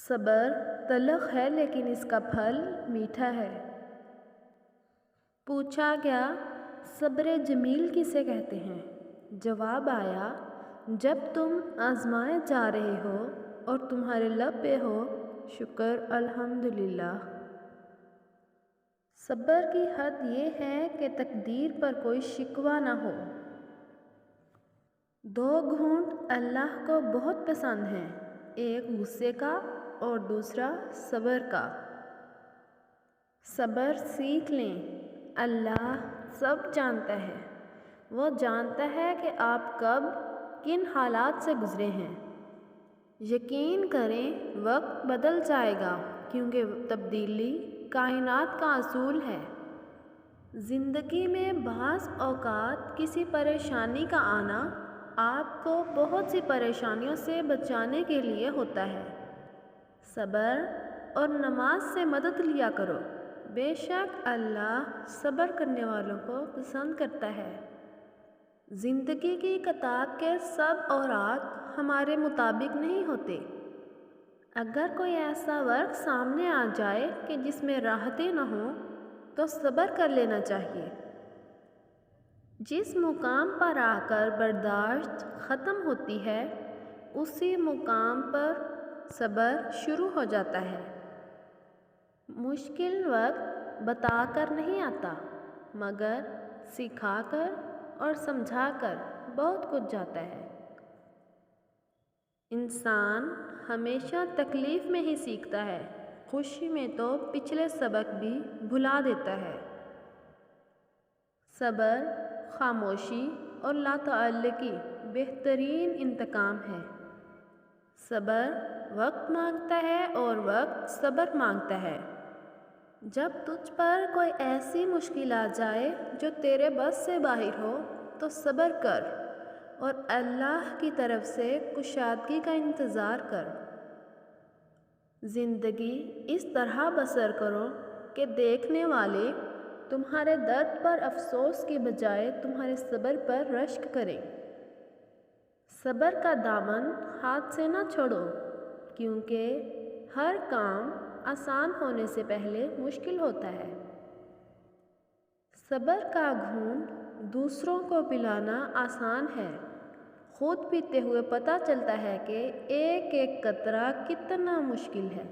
صبر تلخ ہے لیکن اس کا پھل میٹھا ہے۔ پوچھا گیا، صبر جمیل کسے کہتے ہیں؟ جواب آیا، جب تم آزمائے جا رہے ہو اور تمہارے لب پہ ہو شکر الحمدللہ۔ صبر کی حد یہ ہے کہ تقدیر پر کوئی شکوہ نہ ہو۔ 2 گھونٹ اللہ کو بہت پسند ہیں، ایک غصے کا اور دوسرا صبر کا۔ صبر سیکھ لیں، اللہ سب جانتا ہے۔ وہ جانتا ہے کہ آپ کب کن حالات سے گزرے ہیں۔ یقین کریں وقت بدل جائے گا، کیونکہ تبدیلی کائنات کا اصول ہے۔ زندگی میں بعض اوقات کسی پریشانی کا آنا آپ کو بہت سی پریشانیوں سے بچانے کے لیے ہوتا ہے۔ صبر اور نماز سے مدد لیا کرو، بے شک اللہ صبر کرنے والوں کو پسند کرتا ہے۔ زندگی کی کتاب کے سب اوراق ہمارے مطابق نہیں ہوتے۔ اگر کوئی ایسا وقت سامنے آ جائے کہ جس میں راحتیں نہ ہوں تو صبر کر لینا چاہیے۔ جس مقام پر آ کر برداشت ختم ہوتی ہے اسی مقام پر صبر شروع ہو جاتا ہے۔ مشکل وقت بتا کر نہیں آتا، مگر سکھا کر اور سمجھا کر بہت کچھ جاتا ہے۔ انسان ہمیشہ تکلیف میں ہی سیکھتا ہے، خوشی میں تو پچھلے سبق بھی بھلا دیتا ہے۔ صبر خاموشی اور لا تعلقی بہترین انتقام ہے۔ صبر وقت مانگتا ہے اور وقت صبر مانگتا ہے۔ جب تجھ پر کوئی ایسی مشکل آ جائے جو تیرے بس سے باہر ہو تو صبر کر اور اللہ کی طرف سے کشادگی کا انتظار کر۔ زندگی اس طرح بسر کرو کہ دیکھنے والے تمہارے درد پر افسوس کے بجائے تمہارے صبر پر رشک کریں۔ صبر کا دامن ہاتھ سے نہ چھوڑو، کیونکہ ہر کام آسان ہونے سے پہلے مشکل ہوتا ہے۔ صبر کا گھونٹ دوسروں کو پلانا آسان ہے، خود پیتے ہوئے پتہ چلتا ہے کہ ایک ایک قطرہ کتنا مشکل ہے۔